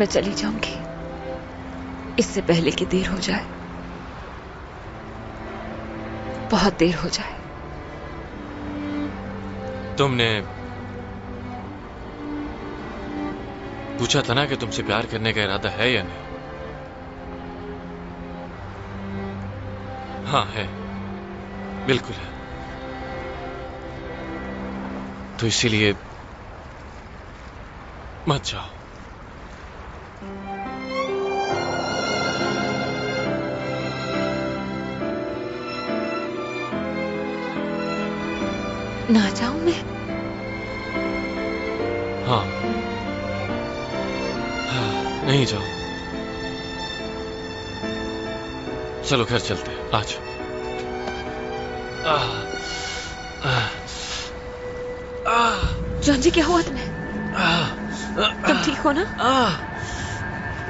मैं चली जाऊंगी, इससे पहले कि देर हो जाए, बहुत देर हो जाए। तुमने पूछा था ना कि तुमसे प्यार करने का इरादा है या नहीं? हाँ है, बिल्कुल है। तो इसीलिए मत जाओ। ना जाऊं मैं? हाँ, नहीं जाओ। चलो घर चलते हैं, आज। जॉन जी, क्या हुआ तुम्हें? तुम ठीक हो ना?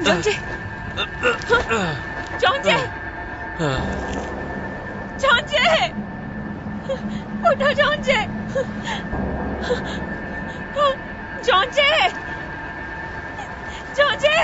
जॉन जी, जॉन जी, जॉन जी, उठो जॉन जी, जॉन जी, जॉन जी।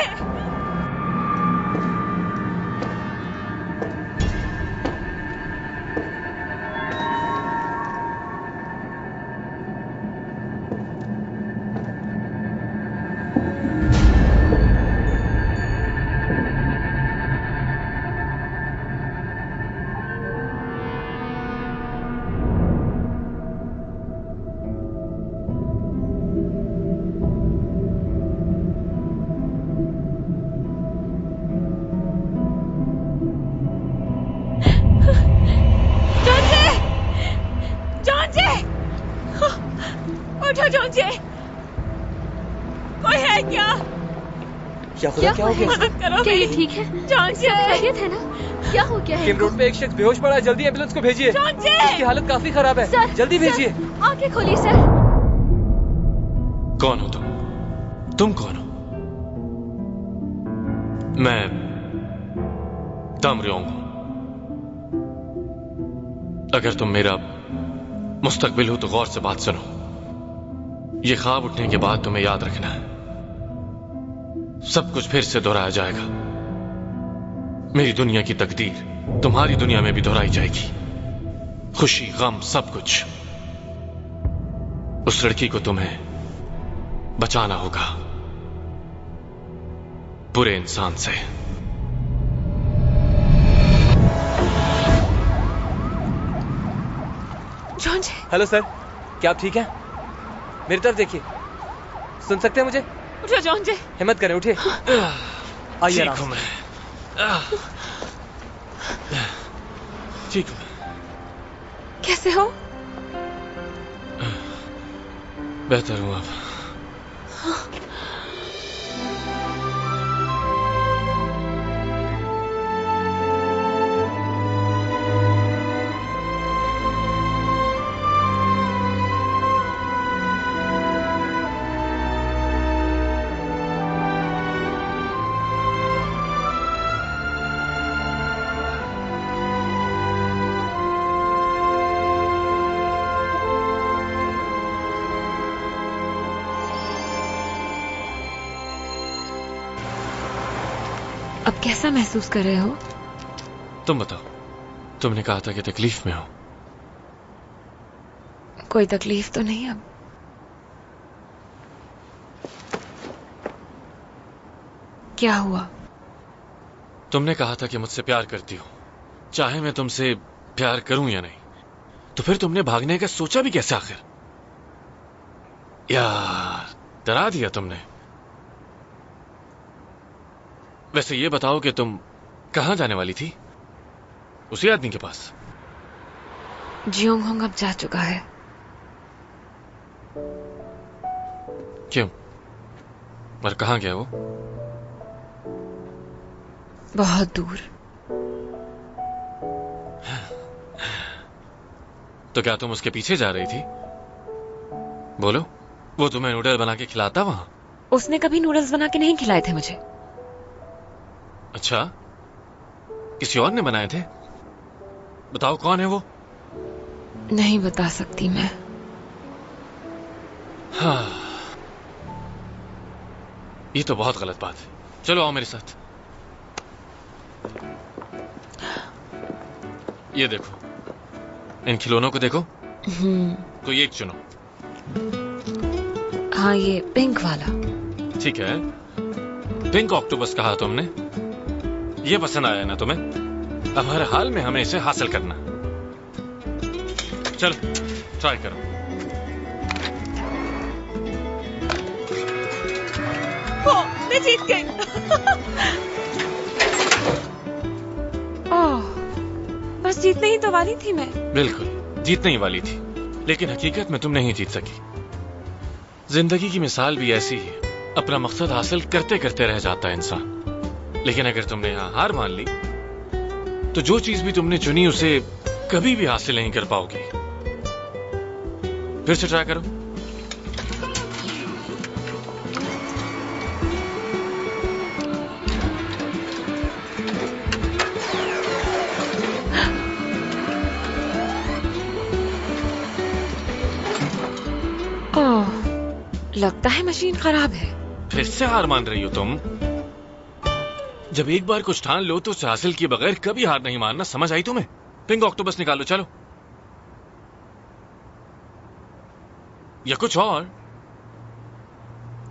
जॉन जी, कोई है क्या? क्या खुदा, क्या हो गया? मदद करो, क्या ये ठीक है? जॉन जी, खैरियत है ना? क्या हो गया है? किम रोड पे एक शख्स बेहोश पड़ा है, जल्दी एम्बुलेंस को भेजिए। जॉन जी, उसकी हालत काफी खराब है, सर, जल्दी भेजिए। आंखें खोलिए सर। कौन हो तुम? तुम कौन हो? मैं दम रयोंग हूं। अगर तुम मेरा मुस्तकबिल हो तो गौर से बात सुनो। ये ख्वाब उठने के बाद तुम्हें याद रखना है, सब कुछ फिर से दोहराया जाएगा। मेरी दुनिया की तकदीर तुम्हारी दुनिया में भी दोहराई जाएगी। खुशी, गम, सब कुछ। उस लड़की को तुम्हें बचाना होगा बुरे इंसान से। जॉन जी। हेलो सर, क्या आप ठीक हैं? मेरी तरफ देखिए, सुन सकते हैं मुझे? उठो जॉन जी, हिम्मत करें, उठिए। आइए ठीक हूं मैं, ठीक हूं। कैसे हो? बेहतर हूं अब। अब कैसा महसूस कर रहे हो? तुम बताओ, तुमने कहा था कि तकलीफ में हो। कोई तकलीफ तो नहीं अब। क्या हुआ? तुमने कहा था कि मुझसे प्यार करती हो, चाहे मैं तुमसे प्यार करूं या नहीं। तो फिर तुमने भागने का सोचा भी कैसे आखिर? यार, डरा दिया तुमने। वैसे ये बताओ कि तुम कहां जाने वाली थी? उसी आदमी के पास? जियोंग होंग अब जा चुका है। क्यों? और कहां गया वो? बहुत दूर। तो क्या तुम उसके पीछे जा रही थी? बोलो, वो तुम्हें नूडल बना के खिलाता वहां? उसने कभी नूडल्स बना के नहीं खिलाए थे मुझे। अच्छा, किसी और ने बनाए थे? बताओ कौन है वो? नहीं बता सकती मैं। हाँ, ये तो बहुत गलत बात है। चलो आओ मेरे साथ। ये देखो, इन खिलौनों को देखो। कोई एक चुनो। हाँ, ये पिंक वाला। ठीक है, पिंक ऑक्टोपस कहा तुमने, ये पसंद आया ना तुम्हें? अब हर हाल में हमें इसे हासिल करना। चलो ट्राई करो। मैं जीत गई। ओह, बस जीतने ही तो वाली थी मैं। बिल्कुल जीतने ही वाली थी, लेकिन हकीकत में तुम नहीं जीत सकी। जिंदगी की मिसाल भी ऐसी ही है, अपना मकसद हासिल करते करते रह जाता है इंसान। लेकिन अगर तुमने यहां हार मान ली तो जो चीज भी तुमने चुनी उसे कभी भी हासिल नहीं कर पाओगी। फिर से ट्राई करो। ओह, लगता है मशीन खराब है। फिर से हार मान रही हो तुम? जब एक बार कुछ ठान लो तो उसे हासिल किए बगैर कभी हार नहीं मानना, समझ आई तुम्हें? पिंक ऑक्टोपस निकालो, चलो। या कुछ और?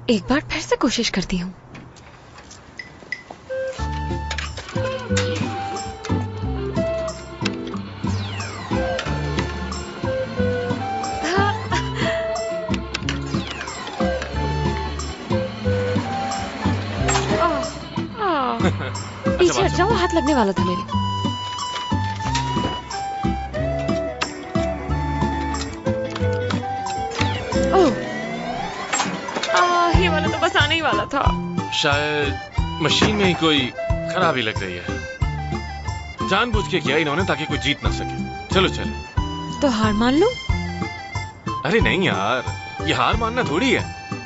एक बार फिर से कोशिश करती हूँ। पीछे हट जाओ, हाथ लगने वाला था मेरे। ओह, ये वाला तो बस आने ही वाला था। शायद मशीन में ही कोई खराबी लग रही है। जानबूझ के किया इन्होंने ताकि कोई जीत ना सके। चलो चलो। तो हार मान लो। अरे नहीं यार, ये हार मानना थोड़ी है,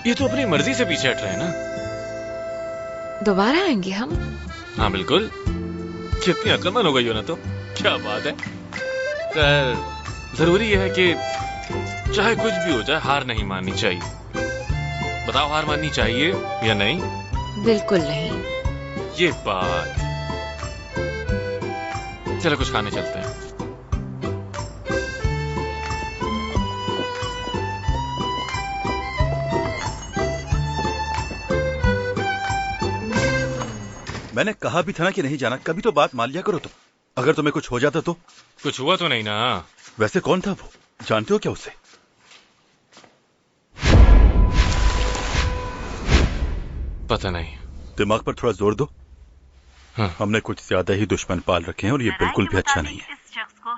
ये तो अपनी मर्जी से पीछे हट रहे हैं ना। दोबारा आएंगे हम। हाँ बिल्कुल, कितनी अक्लमंद हो गई हो ना, तो क्या बात है। खैर जरूरी है कि चाहे कुछ भी हो जाए हार नहीं माननी चाहिए। बताओ, हार माननी चाहिए या नहीं? बिल्कुल नहीं। ये बात। चलो कुछ खाने चलते हैं। मैंने कहा भी था ना कि नहीं जाना, कभी तो बात मान लिया करो तुम। अगर तुम्हें कुछ हो जाता तो? कुछ हुआ तो नहीं ना। वैसे कौन था वो, जानते हो क्या उसे? पता नहीं। दिमाग पर थोड़ा जोर दो। हाँ। हमने कुछ ज्यादा ही दुश्मन पाल रखे हैं और ये बिल्कुल भी अच्छा नहीं है।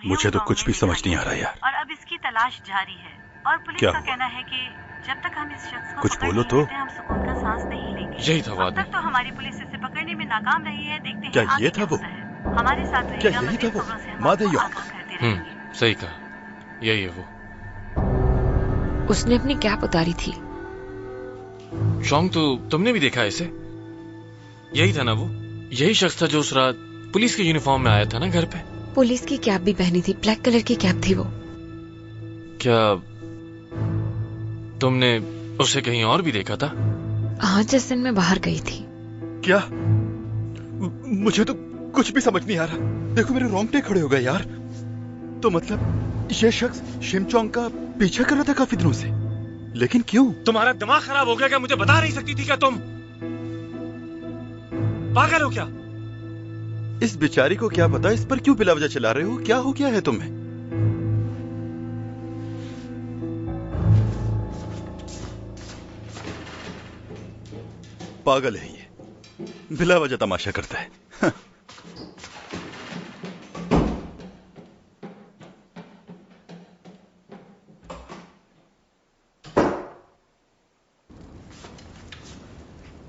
मुझे तो कुछ भी समझ नहीं आ रहा यार। और अब इसकी तलाश जारी है और पुलिस क्या का हुआ? कहना है कि जब तक हम इस शख्स को कुछ पकड़ बोलो नहीं तो। लेते, हम सुकून का सांस नहीं लेंगे। यही था अब वादा। तक तो हमारी पुलिस इसे पकड़ने में नाकाम रही है। देखते हैं क्या आगे ये क्या था वो? होता है। हमारे साथ क्या रहिएगा, यही मज़ीद था वो? खबरों से हम मादे आपको यॉर्क। आगाह करते रहेंगे। सही कहा, यही है वो। उसने अपनी कैप उतारी थी। शौक तो तुमने भी देखा इसे? यही था ना वो? यही शख्स था जो उस रात पुलिस के यूनिफॉर्म में आया था ना घर पे? पुलिस की कैप भी पहनी थी, ब्लैक कलर की कैप थी वो। क्या तुमने उसे कहीं और भी देखा था? हाँ, जिस दिन मैं बाहर गई थी। क्या? मुझे तो कुछ भी समझ नहीं आ रहा। देखो मेरे रोंगटे खड़े हो गए यार। तो मतलब ये शख्स शिमचोंग का पीछा कर रहा था काफी दिनों से, लेकिन क्यों? तुम्हारा दिमाग खराब हो गया क्या? मुझे बता नहीं सकती थी क्या तुम? पागल हो क्या? इस बेचारी को क्या पता, इस पर क्यों बिला वजह चला रहे हो? क्या हो गया है तुम्हें? पागल है ये, बिला वजह तमाशा करता है।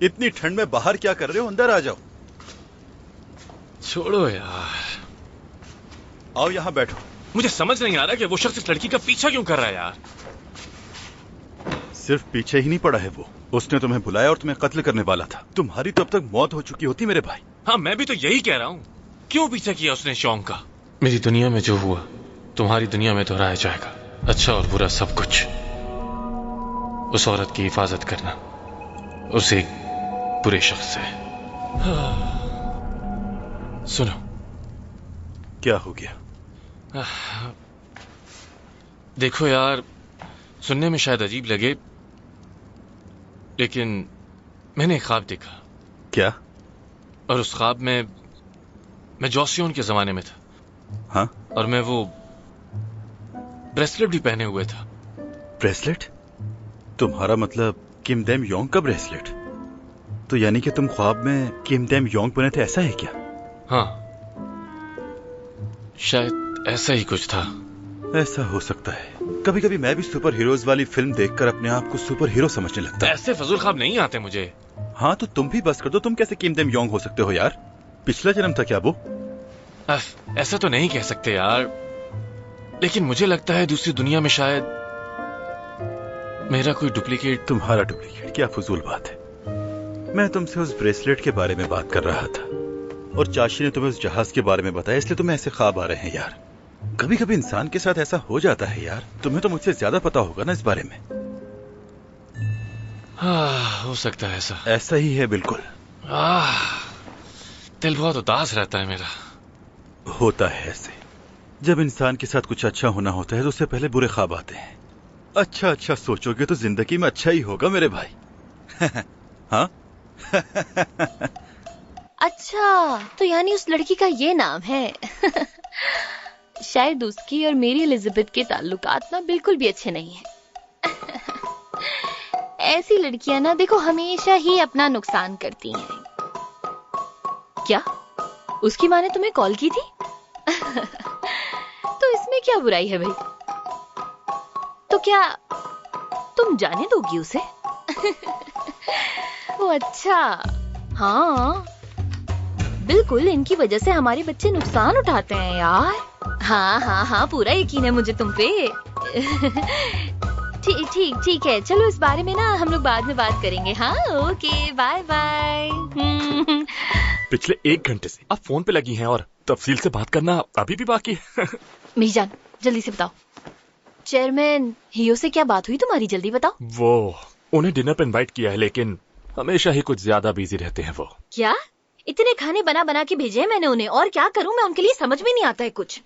इतनी ठंड में बाहर क्या कर रहे हो? अंदर आ जाओ। छोड़ो यार। आओ यहां बैठो। मुझे समझ नहीं आ रहा कि वो शख्स इस लड़की का पीछा क्यों कर रहा है यार। सिर्फ पीछे ही नहीं पड़ा है वो, उसने तुम्हें बुलाया और तुम्हें कत्ल करने वाला था। तुम्हारी तो अब तक मौत हो चुकी होती मेरे भाई। हाँ, मैं भी तो यही कह रहा हूँ। क्यों पीछा किया उसने शौक का? मेरी दुनिया में जो हुआ तुम्हारी दुनिया में दोहराया जाएगा। अच्छा और बुरा सब कुछ। उस औरत की हिफाजत करना उस एक बुरे शख्स से। सुनो, क्या हो गया? देखो यार, सुनने में शायद अजीब लगे, लेकिन मैंने एक ख्वाब देखा। क्या? और उस ख्वाब में मैं जोसियोन के जमाने में था। हाँ? और मैं वो ब्रेसलेट भी पहने हुए था। ब्रेसलेट? तुम्हारा मतलब किम डेम योंग का ब्रेसलेट? तो यानी कि तुम ख्वाब में किम डेम योंग बने थे, ऐसा है क्या? हाँ, शायद ऐसा ही कुछ था। ऐसा हो सकता है। कभी कभी मैं भी सुपर हीरोज वाली फिल्म देखकर अपने आप को सुपर हीरो समझने लगता है। ऐसे फजूल ख्वाब नहीं आते मुझे। हाँ तो तुम भी बस कर दो। तुम कैसे किम डेम योंग हो सकते हो यार? पिछला जन्म था क्या वो? ऐसा तो नहीं कह सकते यार, लेकिन मुझे लगता है दूसरी दुनिया में शायद मेरा कोई डुप्लीकेट। तुम्हारा डुप्लीकेट? क्या फजूल बात है। मैं तुमसे उस ब्रेसलेट के बारे में बात कर रहा था और चाची ने तुम्हें उस जहाज के बारे में बताया, इसलिए तुम्हें ऐसे ख्वाब आ रहे हैं यार। कभी कभी इंसान के साथ ऐसा हो जाता है यार। तुम्हें तो मुझसे ज्यादा पता होगा ना इस बारे में। हो सकता है ऐसा। ऐसा ही है बिल्कुल। दिल बहुत उदास रहता है मेरा। होता है ऐसे। जब इंसान के साथ कुछ अच्छा होना होता है तो उससे पहले बुरे ख्वाब आते हैं। अच्छा अच्छा सोचोगे तो जिंदगी में अच्छा ही होगा मेरे भाई। हाँ? अच्छा, तो यानी उस लड़की का ये नाम है। शायद उसकी और मेरी एलिजाबेथ के ताल्लुकात ना बिल्कुल भी अच्छे नहीं हैं। ऐसी लड़कियां ना देखो हमेशा ही अपना नुकसान करती हैं। क्या उसकी माँ ने तुम्हें कॉल की थी? तो इसमें क्या बुराई है भाई? तो क्या तुम जाने दोगी उसे? ओ अच्छा, हाँ बिल्कुल, इनकी वजह से हमारे बच्चे नुकसान उठाते हैं यार। हाँ हाँ हाँ, पूरा यकीन है मुझे तुम पे। ठीक ठीक ठीक है, चलो इस बारे में ना हम लोग बाद में बात करेंगे। हाँ ओके, बाय बाय। पिछले 1 घंटे से आप फोन पे लगी हैं और तफसील से बात करना अभी भी बाकी है। मेरी जान जल्दी से बताओ, चेयरमैन हियो से क्या बात हुई तुम्हारी? जल्दी बताओ। वो उन्हें डिनर पे इनवाइट किया है, लेकिन हमेशा ही कुछ ज्यादा बिजी रहते हैं वो। क्या? इतने खाने बना बना के भेजे हैं मैंने उन्हें, और क्या करूं मैं उनके लिए? समझ में नहीं आता है कुछ।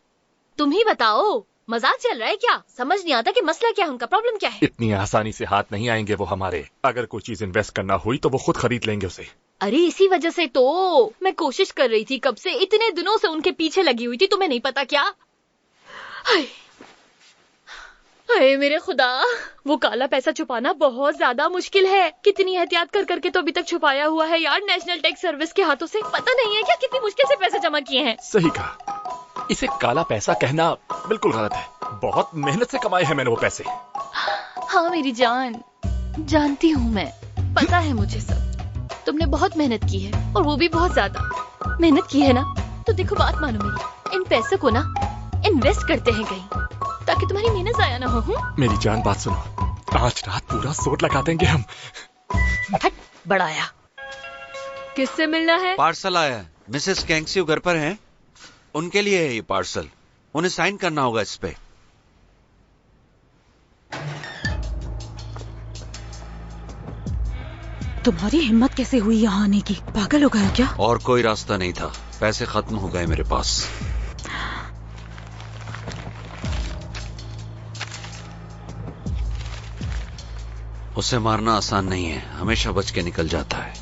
तुम ही बताओ, मजाक चल रहा है क्या? समझ नहीं आता कि मसला क्या है, उनका प्रॉब्लम क्या है? इतनी आसानी से हाथ नहीं आएंगे वो हमारे। अगर कोई चीज इन्वेस्ट करना हुई तो वो खुद खरीद लेंगे उसे। अरे इसी वजह से तो मैं कोशिश कर रही थी कब से, इतने दिनों से उनके पीछे लगी हुई थी। तुम्हें नहीं पता क्या? हाय हाय मेरे खुदा, वो काला पैसा छुपाना बहुत ज्यादा मुश्किल है। कितनी एहतियात कर करके तो अभी तक छुपाया हुआ है यार, नेशनल टैक्स सर्विस के हाथों से। पता नहीं है क्या कितनी मुश्किल से पैसे जमा किए हैं। सही कहा, इसे काला पैसा कहना बिल्कुल गलत है। बहुत मेहनत से कमाए हैं मैंने वो पैसे। हाँ मेरी जान, जानती हूँ मैं, पता है मुझे सब। तुमने बहुत मेहनत की है, और वो भी बहुत ज्यादा मेहनत की है ना। तो देखो बात मानो मेरी, इन पैसों को ना इन्वेस्ट करते हैं कहीं, ताकि तुम्हारी मेहनत जाया ना हो। मेरी जान बात सुनो, आज रात पूरा सोट लगा देंगे हम। हट, बड़ा आया। किससे मिलना है? पार्सल आया है, मिसेस कैंगसियो घर पर हैं, उनके लिए है ये पार्सल। उन्हें साइन करना होगा इस पे। तुम्हारी हिम्मत कैसे हुई यहाँ आने की? पागल हो गए हो क्या? और कोई रास्ता नहीं था, पैसे खत्म हो गए मेरे पास। उसे मारना आसान नहीं है, हमेशा बच के निकल जाता है।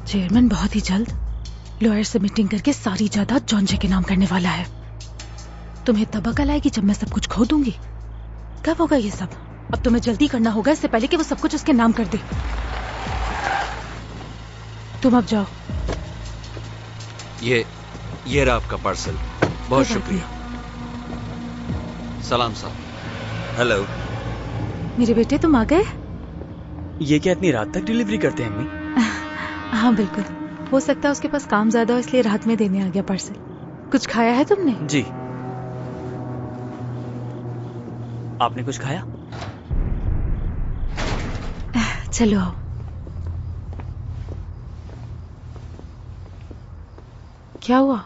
चेयरमैन बहुत ही जल्द लॉयर से मीटिंग करके सारी जायदाद जॉन्जे के नाम करने वाला है। तुम्हें तब अकल आएगी जब मैं सब कुछ खो दूंगी। कब होगा ये सब? अब तुम्हें जल्दी करना होगा इससे पहले कि वो सब कुछ उसके नाम कर दे। तुम अब जाओ। ये रहा आपका पार्सल। बहुत शुक्रिया। सलाम साहब। हेलो। मेरे बेटे तुम आ गए? ये क्या इतनी रात तक डिलीवरी करते हैं अम्मी? हाँ बिल्कुल, हो सकता है उसके पास काम ज्यादा हो इसलिए रात में देने आ गया पार्सल। कुछ खाया है तुमने? जी। आपने कुछ खाया? चलो आओ। क्या हुआ?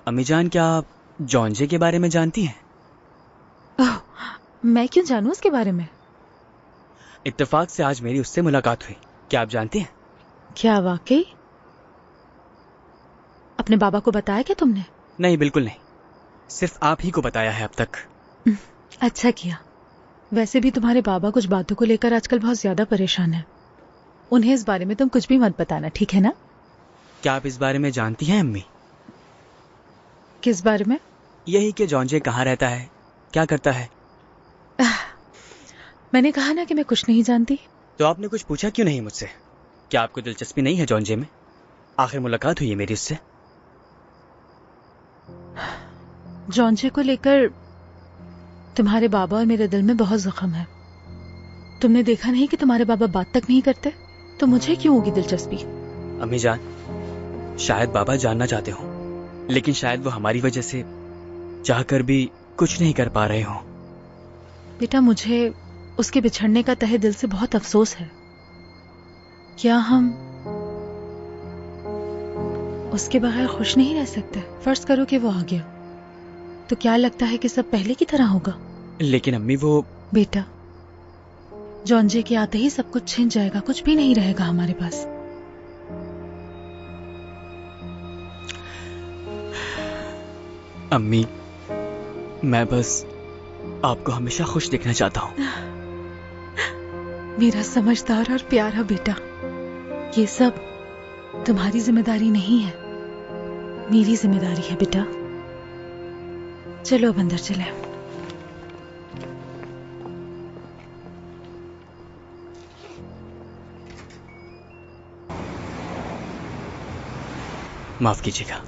अम्मी जान, क्या आप जॉन्जे के बारे में जानती हैं? ओह, मैं क्यों जानूं उसके बारे में? इत्तेफाक से आज मेरी उससे मुलाकात हुई। क्या आप जानती हैं? क्या वाकई? अपने बाबा को बताया क्या तुमने? नहीं, बिल्कुल नहीं, सिर्फ आप ही को बताया है अब तक। अच्छा किया। वैसे भी तुम्हारे बाबा कुछ बातों को लेकर आजकल बहुत ज्यादा परेशान है। उन्हें इस बारे में तुम कुछ भी मत बताना, ठीक है ना? क्या आप इस बारे में जानती हैं अम्मी? किस बारे में? यही कि जॉन्जे कहाँ रहता है, क्या करता है। मैंने कहा ना कि मैं कुछ नहीं जानती। तो आपने कुछ पूछा क्यों नहीं मुझसे? क्या आपको दिलचस्पी नहीं है जॉन्जे में? आखिर मुलाकात हुई है मेरी उससे। जॉन्जे को लेकर तुम्हारे बाबा और मेरे दिल में बहुत जख्म है। तुमने देखा नहीं कि तुम्हारे बाबा बात तक नहीं करते, तो मुझे क्यों होगी दिलचस्पी? अम्मी जान, शायद बाबा जानना चाहते हो, लेकिन शायद वो हमारी वजह से चाहकर भी कुछ नहीं कर पा रहे हो। बेटा, मुझे उसके बिछड़ने का तहे दिल से बहुत अफसोस है। क्या हम उसके बगैर खुश नहीं रह सकते? फर्ज करो कि वो आ गया, तो क्या लगता है कि सब पहले की तरह होगा? लेकिन अम्मी वो... बेटा, जॉन्जे के आते ही सब कुछ छिन जाएगा, कुछ भी नहीं रहेगा हमारे पास। अम्मी, मैं बस आपको हमेशा खुश देखना चाहता हूँ। मेरा समझदार और प्यारा बेटा, ये सब तुम्हारी जिम्मेदारी नहीं है, मेरी जिम्मेदारी है बेटा। चलो अब अंदर चले। माफ कीजिएगा।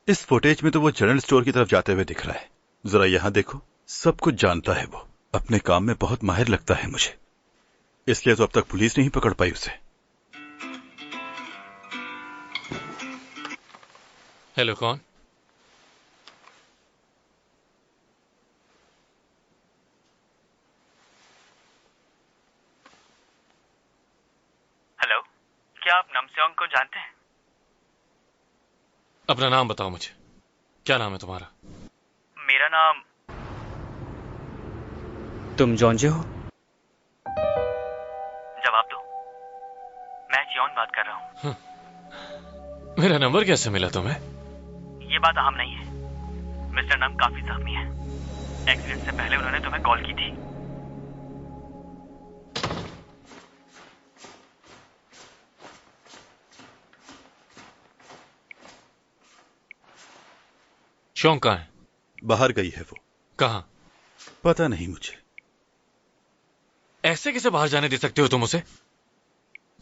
इस फुटेज में तो वो जनरल स्टोर की तरफ जाते हुए दिख रहा है। जरा यहां देखो, सब कुछ जानता है वो, अपने काम में बहुत माहिर लगता है मुझे, इसलिए तो अब तक पुलिस नहीं पकड़ पाई उसे। हेलो, कौन? हेलो, क्या आप नमस्योंग को जानते हैं? अपना नाम बताओ मुझे, क्या नाम है तुम्हारा? मेरा नाम... तुम जॉन्जे हो? जवाब दो। मैं चियोन बात कर रहा हूँ। मेरा नंबर कैसे मिला तुम्हें? ये बात अहम नहीं है। मिस्टर नम काफी जख्मी है। एक्सीडेंट से पहले उन्होंने तुम्हें कॉल की थी। शौक कहाँ है? बाहर गई है वो। कहाँ? पता नहीं मुझे। ऐसे कैसे बाहर जाने दे सकते हो तुम उसे?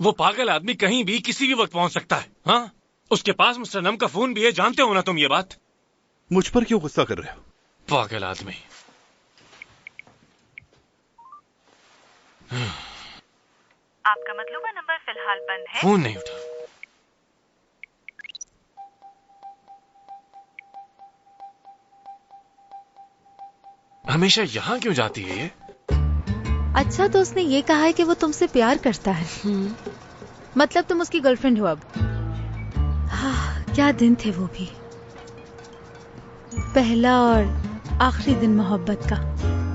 वो पागल आदमी कहीं भी किसी भी वक्त पहुंच सकता है। हाँ, उसके पास मिस्टर नम का फोन भी है, जानते हो ना तुम ये बात? मुझ पर क्यों गुस्सा कर रहे हो? पागल आदमी। आपका मतलूबा नंबर फिलहाल बंद है। फोन नहीं उठा। हमेशा यहाँ क्यों जाती है ये? अच्छा, तो उसने ये कहा है कि वो तुमसे प्यार करता है। मतलब तुम उसकी गर्लफ्रेंड हो अब। हाँ, क्या दिन थे वो भी, पहला और आखिरी दिन मोहब्बत का।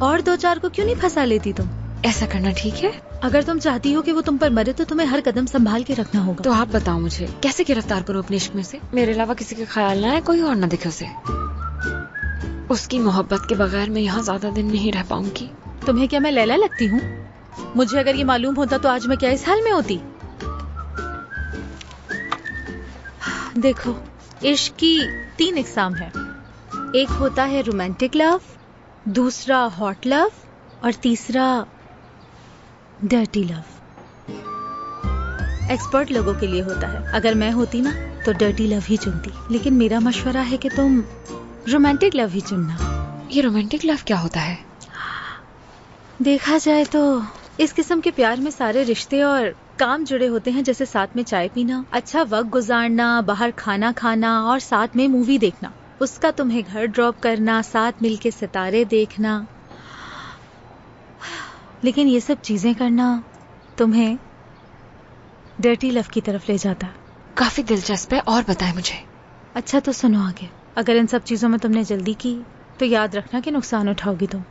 और दो चार को क्यों नहीं फंसा लेती तुम? ऐसा करना ठीक है? अगर तुम चाहती हो कि वो तुम पर मरे तो तुम्हें हर कदम संभाल के रखना होगा। तो आप बताओ मुझे, कैसे गिरफ्तार करूं अपने इश्क में से? मेरे अलावा किसी का ख्याल ना है, कोई और ना दिखे उसे। उसकी मोहब्बत के बगैर मैं यहाँ ज्यादा दिन नहीं रह पाऊंगी। तुम्हें क्या मैं लैला लगती हूँ? मुझे अगर ये मालूम होता तो आज मैं क्या इस हाल में होती? देखो, इश्क की 3 इकसाम है। एक होता है रोमांटिक लव, दूसरा हॉट लव और तीसरा डर्टी लव। एक्सपर्ट लोगों के लिए होता है। अगर मैं होती ना तो डर्टी लव ही चुनती, लेकिन मेरा मशवरा है कि तुम रोमांटिक लव ही चुनना। ये रोमांटिक लव क्या होता है? देखा जाए तो इस किस्म के प्यार में सारे रिश्ते और काम जुड़े होते हैं, जैसे साथ में चाय पीना, अच्छा वक्त गुजारना, बाहर खाना खाना और साथ में मूवी देखना, उसका तुम्हें घर ड्रॉप करना, साथ मिलके सितारे देखना। लेकिन ये सब चीजें करना तुम्हें डर्टी लव की तरफ ले जाता। काफी दिलचस्प है, और बताएं मुझे। अच्छा तो सुनो आगे। अगर इन सब चीजों में तुमने जल्दी की तो याद रखना कि नुकसान उठाओगी तुम।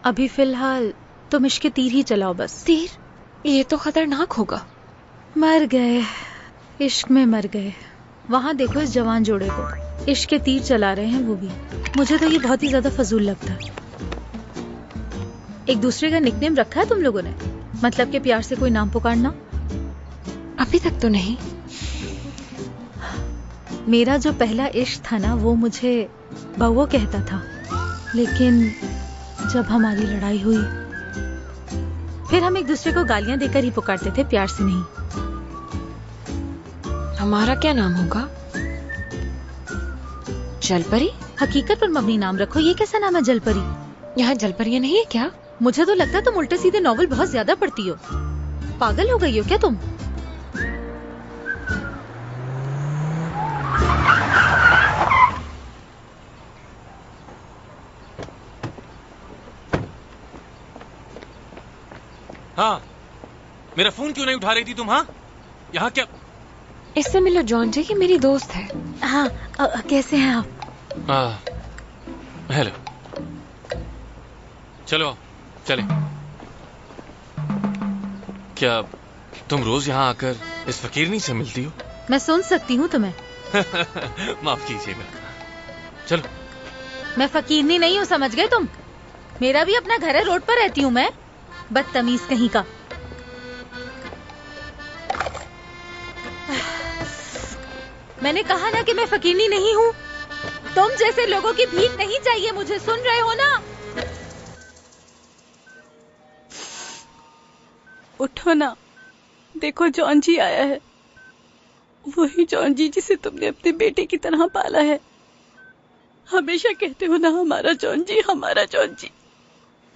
अभी फिलहाल तुम इश्क के तीर ही चलाओ बस। तीर? ये तो खतरनाक होगा। मर गए, इश्क में मर गए। वहां देखो इस जवान जोड़े को, इश्क के तीर चला रहे हैं वो भी। मुझे तो ये बहुत ही ज्यादा फजूल लगता है। एक दूसरे का निकनेम रखा है तुम लोगों ने? मतलब कि प्यार से कोई नाम पुकारना? अभी तक तो नहीं। मेरा जो पहला इश्क था ना, वो मुझे बउआ कहता था, लेकिन जब हमारी लड़ाई हुई फिर हम एक दूसरे को गालियां देकर ही पुकारते थे, प्यार से नहीं। हमारा क्या नाम होगा? जलपरी? हकीकत पर मबनी नाम रखो। ये कैसा नाम है जलपरी? यहाँ जलपरियाँ नहीं है क्या? मुझे तो लगता है तुम उल्टे सीधे नॉवल बहुत ज्यादा पढ़ती हो। पागल हो गई हो क्या तुम? हाँ, मेरा फोन क्यों नहीं उठा रही थी तुम? हाँ, यहाँ क्या? इससे मिलो जॉन जी, की मेरी दोस्त है। हाँ, कैसे हैं आप? हेलो, चलो चले। क्या तुम रोज यहाँ आकर इस फकीरनी से मिलती हो? मैं सुन सकती हूँ तुम्हें। माफ कीजिएगा। चलो। मैं फकीरनी नहीं हूँ, समझ गए तुम? मेरा भी अपना घर है, रोड पर रहती हूँ मैं। बदतमीज कहीं का। मैंने कहा ना कि मैं फकीरनी नहीं हूँ। तुम जैसे लोगों की भीख नहीं चाहिए मुझे, सुन रहे हो ना? उठो ना, देखो जॉन जी आया है। वही जॉन जी जिसे तुमने अपने बेटे की तरह पाला है। हमेशा कहते हो ना, हमारा जॉन जी, हमारा जॉन जी।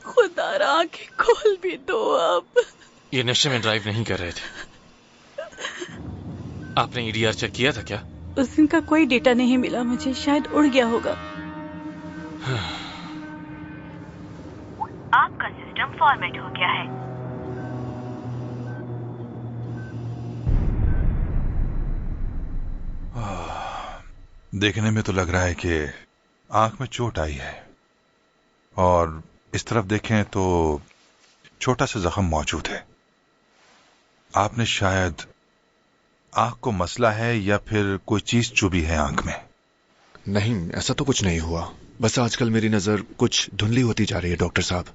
खुदा आंखें खोल भी दो अब। ये नशे में ड्राइव नहीं कर रहे थे। आपने ईडीआर चेक किया था क्या? उस दिन का कोई डेटा नहीं मिला मुझे, शायद उड़ गया होगा। आपका सिस्टम फॉर्मेट हो गया है। देखने में तो लग रहा है कि आंख में चोट आई है, और इस तरफ देखें तो छोटा सा जख्म मौजूद है। आपने शायद आंख को मसला है या फिर कोई चीज चुभी है आंख में? नहीं, ऐसा तो कुछ नहीं हुआ। बस आजकल मेरी नजर कुछ धुंधली होती जा रही है डॉक्टर साहब।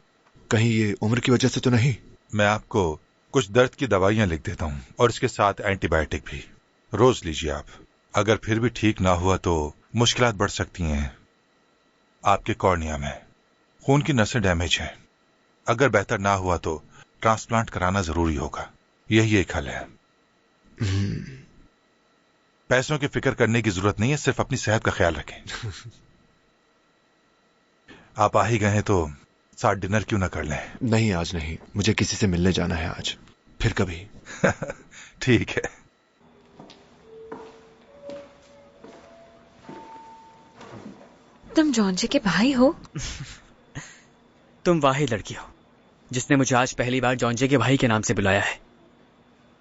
कहीं ये उम्र की वजह से तो नहीं? मैं आपको कुछ दर्द की दवाइयां लिख देता हूं, और इसके साथ एंटीबायोटिक भी। रोज लीजिए आप। अगर फिर भी ठीक ना हुआ तो मुश्किलात बढ़ सकती हैं। आपके कॉर्निया में खून की नसें डैमेज हैं। अगर बेहतर ना हुआ तो ट्रांसप्लांट कराना जरूरी होगा। यही एक हल है। पैसों की फिक्र करने की जरूरत नहीं है, सिर्फ अपनी सेहत का ख्याल रखें। आप आ ही गए हैं तो साथ डिनर क्यों ना कर लें? नहीं, आज नहीं। मुझे किसी से मिलने जाना है आज, फिर कभी। ठीक है। तुम जॉन जी के भाई हो? तुम वाही लड़की हो जिसने मुझे आज पहली बार जॉन जे के भाई के नाम से बुलाया है।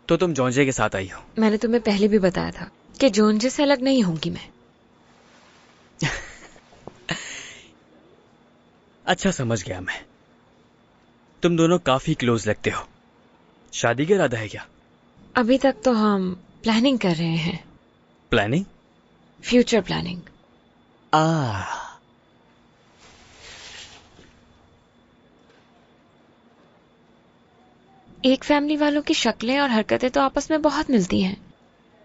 तो तुम जॉन जे के साथ आई हो। मैंने तुम्हें पहले भी बताया था कि जॉन जे से अलग नहीं होंगी मैं। अच्छा, समझ गया मैं। तुम दोनों काफी क्लोज लगते हो। शादी का इरादा है क्या? अभी तक तो हम प्लानिंग कर रहे हैं। प्लानिंग? Future planning. एक फैमिली वालों की शक्लें और हरकतें तो आपस में बहुत मिलती हैं,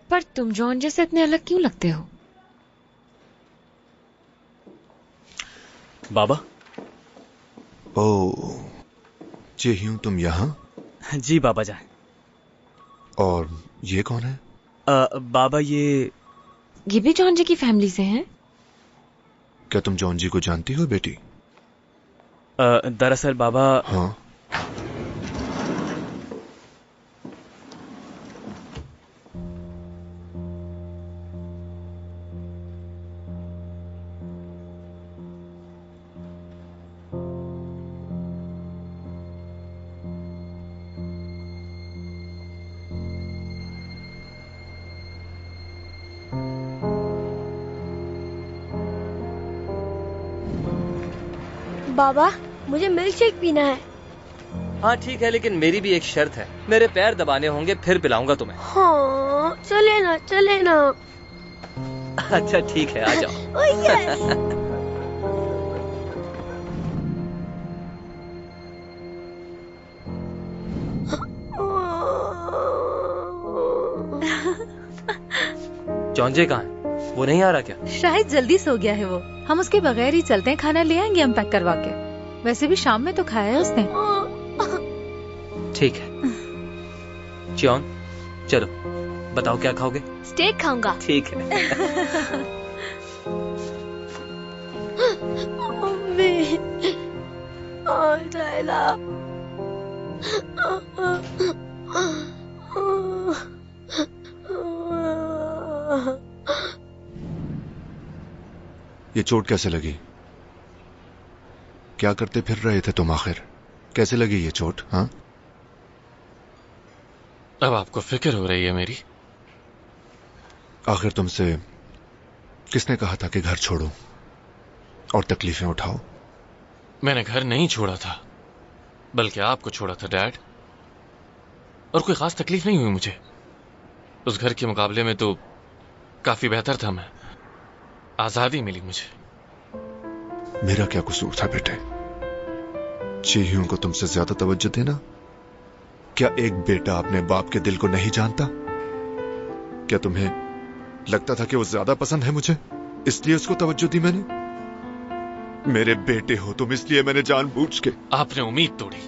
पर तुम जॉन जैसे इतने अलग क्यों लगते हो? बाबा। ओह, जी हूं, तुम यहाँ? जी बाबा जान। और ये कौन है? बाबा ये भी जॉन जी की फैमिली से हैं। क्या तुम जॉन जी को जानती हो बेटी? दरअसल बाबा। हाँ। बाबा मुझे मिल्क शेक पीना है। हाँ ठीक है, लेकिन मेरी भी एक शर्त है, मेरे पैर दबाने होंगे फिर पिलाऊंगा तुम्हें। हाँ चले ना चले ना। अच्छा ठीक है, आ जाओ। जॉन्जे कहाँ है? वो नहीं आ रहा क्या? शायद जल्दी सो गया है वो। हम उसके बगैर ही चलते हैं, खाना ले आएंगे हम पैक करवा के। वैसे भी शाम में तो खाया है उसने। ठीक है जॉन, चलो बताओ क्या खाओगे? स्टेक खाऊंगा। ठीक है। मम्मी लायला। ये चोट कैसे लगी? क्या करते फिर रहे थे तुम आखिर? कैसे लगी ये चोट? हाँ, अब आपको फिक्र हो रही है मेरी? आखिर तुमसे किसने कहा था कि घर छोड़ो और तकलीफें उठाओ? मैंने घर नहीं छोड़ा था, बल्कि आपको छोड़ा था डैड। और कोई खास तकलीफ नहीं हुई मुझे। उस घर के मुकाबले में तो काफी बेहतर था मैं। आजादी मिली मुझे। मेरा क्या कसूर था बेटे? चीहियों को तुमसे ज्यादा तवज्जो देना? क्या एक बेटा अपने बाप के दिल को नहीं जानता? क्या तुम्हें लगता था कि वो ज्यादा पसंद है मुझे, इसलिए उसको तवज्जो दी मैंने? मेरे बेटे हो तुम, इसलिए मैंने जानबूझ के। आपने उम्मीद तोड़ी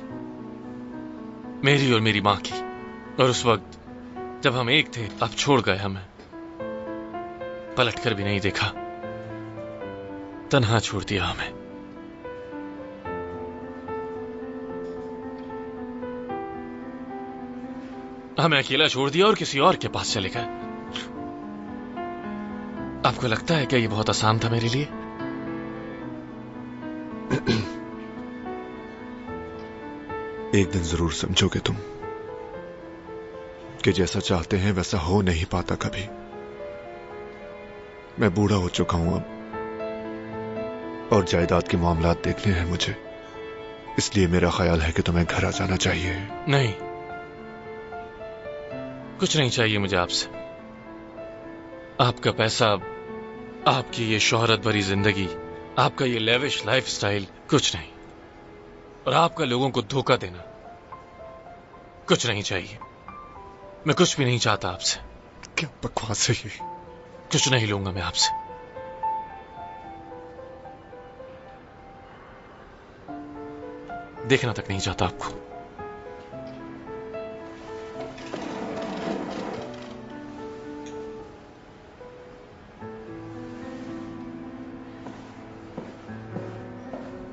मेरी और मेरी मां की, और उस वक्त जब हम एक थे आप छोड़ गए हमें। पलट कर भी नहीं देखा, तन्हा छोड़ दिया हमें। हमें अकेला छोड़ दिया और किसी और के पास चले गए। आपको लगता है कि ये बहुत आसान था मेरे लिए? एक दिन जरूर समझोगे तुम कि जैसा चाहते हैं वैसा हो नहीं पाता कभी। मैं बूढ़ा हो चुका हूं अब, और जायदाद के मामलात देखने हैं मुझे, इसलिए मेरा ख्याल है कि तुम्हें घर आ जाना चाहिए। नहीं, कुछ नहीं चाहिए मुझे आपसे। आपका पैसा, आपकी ये शोहरत भरी जिंदगी, आपका ये लेविश लाइफस्टाइल, कुछ नहीं। और आपका लोगों को धोखा देना, कुछ नहीं चाहिए। मैं कुछ भी नहीं चाहता आपसे। क्या बकवास है ये? कुछ नहीं लूंगा मैं आपसे। देखना तक नहीं चाहता आपको।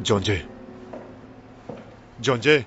जॉन्जे, जॉन्जे।